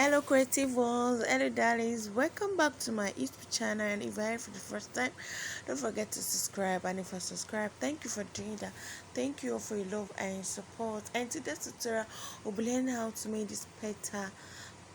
Hello creative ones, hello darlings, welcome back to my YouTube channel. And if you're here for the first time, don't forget to subscribe. And if you subscribe, thank you for doing that. Thank you all for your love and support. And today's tutorial will be learning how to make this petal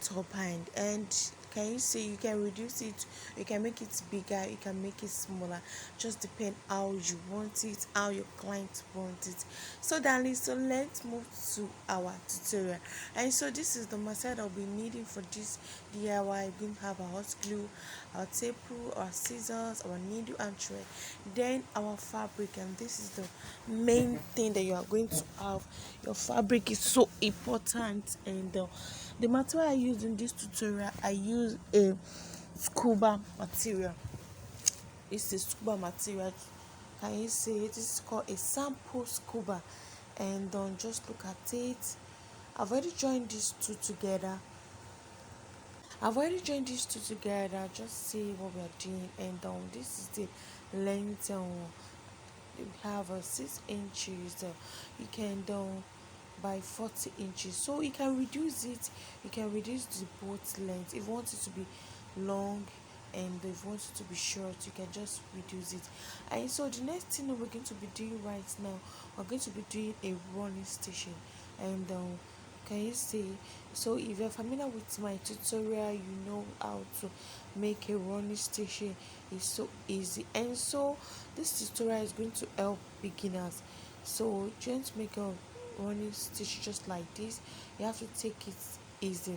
turban. And can you see, you can reduce it, you can make it bigger, you can make it smaller, just depend how you want it, how your client wants it. So darling, so let's move to our tutorial. And so this is the material I'll be needing for this DIY. We're going to have our hot glue, our tape rule, our scissors, our needle and thread, then our fabric. And this is the main thing that you are going to have. Your fabric is so important. And the material I use in this tutorial, I use a scuba material. It's a scuba material. Can you see it? This is called a sample scuba. And just look at it. I've already joined these two together. Just see what we are doing. And this is the length. We have 6 inches. You can by 40 inches, so you can reduce it. You can reduce the boat length if you want it to be long, and if you want it to be short, you can just reduce it. And so the next thing that we're going to be doing right now, we're going to be doing a running station. And can you see? So if you're familiar with my tutorial, you know how to make a running station. It's so easy. And so this tutorial is going to help beginners. So trying to make a running stitch just like this, you have to take it easy,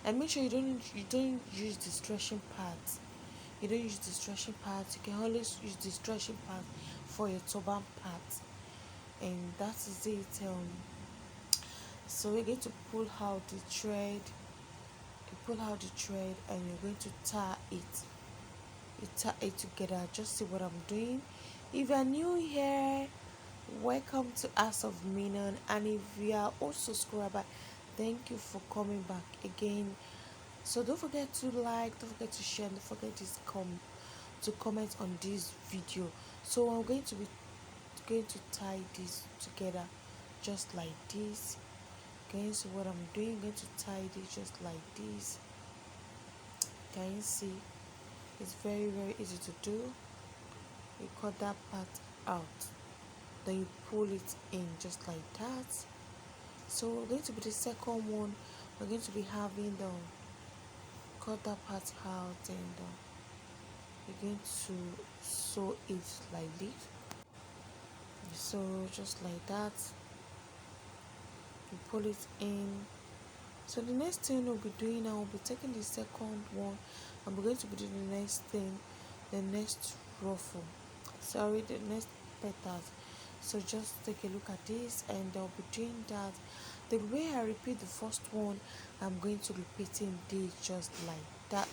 and make sure you don't use the stretching part. You don't use the stretching part. You can always use the stretching part for your turban part. And that is it. So we're going to pull out the thread. You pull out the thread and you're going to tie it. You tie it together. Just see what I'm doing. If you're new here, welcome to House of Minon. And if you are also subscriber, thank you for coming back again. So don't forget to like, don't forget to share, don't forget to comment on this video. So I'm going to tie this together just like this. Can you see what I'm doing? I'm going to tie this just like this. Can you see? It's very easy to do. You cut that part out, then you pull it in just like that. So we're going to be the second one. We're going to be having the cut that part out, and we're going to sew it like this. So just like that, you pull it in. So the next thing we'll be doing, I will be taking the second one, and we're going to be doing the next thing, the next ruffle, the next petals. So just take a look at this, and I'll be doing that. The way I repeat the first one, I'm going to repeating this just like that.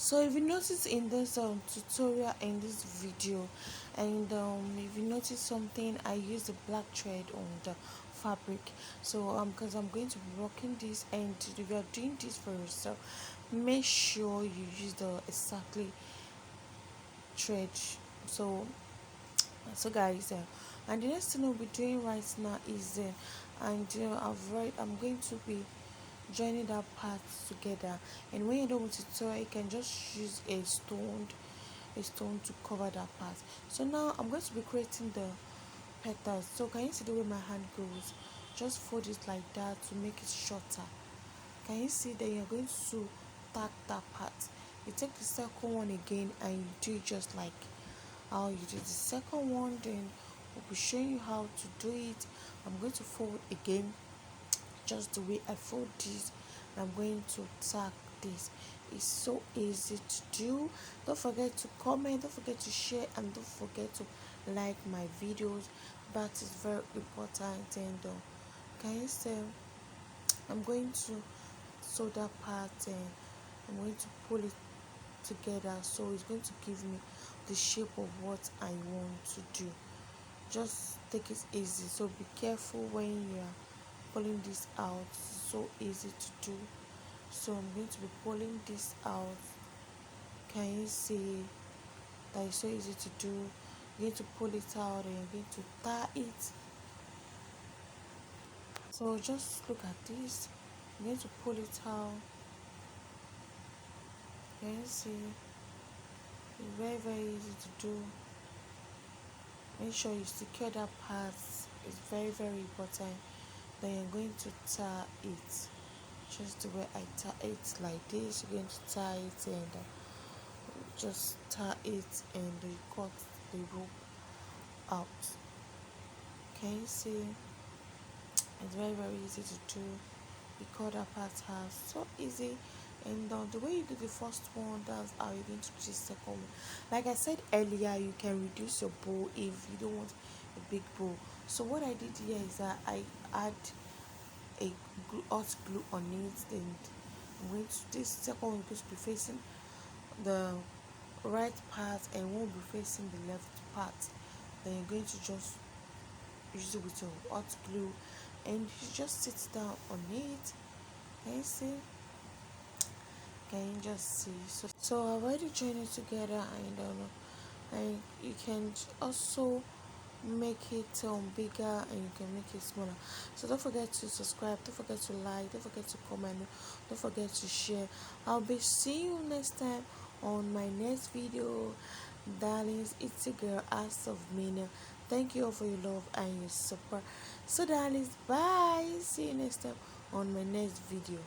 So if you notice in this tutorial, in this video, and if you notice something, I use the black thread on the fabric. So because I'm going to be working this, and if you're doing this for yourself, make sure you use the exactly thread. So guys, and the next thing we'll be doing right now is and I'm going to be joining that part together. And when you're done with the tutorial, you can just use a stone to cover that part. So now I'm going to be creating the petals. So can you see the way my hand goes? Just fold it like that to make it shorter. Can you see that you're going to tack that part? You take the second one again and you do it just like how you did the second one. Then we'll be showing you how to do it. I'm going to fold again just the way I fold this. I'm going to tack this. It's so easy to do. Don't forget to comment, don't forget to share, and don't forget to like my videos. That is very important. And can you say I'm going to sew that part, and I'm going to pull it together, so it's going to give me the shape of what I want to do. Just take it easy, so be careful when you are pulling this out. It's so easy to do. So I'm going to be pulling this out. Can you see that it's so easy to do? You're going to pull it out and you're going to tie it. So just look at this. I'm going to pull it out. Can you see? It's very, very easy to do. Make sure you secure that part. It's very, very important. Then you're going to tie it just the way I tie it, like this. You're going to tie it and just tie it, and you cut the rope out. Can you see? It's very, very easy to do. The corner part has so easy. And the way you do the first one, that's how you're going to do the second one. Like I said earlier, you can reduce your bow if you don't want a big bow. So what I did here is that I add a hot glue on it, and I'm going to, this second one is going to be facing the right part and won't be facing the left part. Then you're going to just use it with your hot glue, and you just sit down on it. Can you see? Can you just see? So I've already joined it together, and you can also make it bigger, and you can make it smaller. So don't forget to subscribe, don't forget to like, don't forget to comment, don't forget to share. I'll be seeing you next time on my next video. Darlings, it's a girl Ask of Mina. Thank you all for your love and your support. So darlings, bye. See you next time on my next video.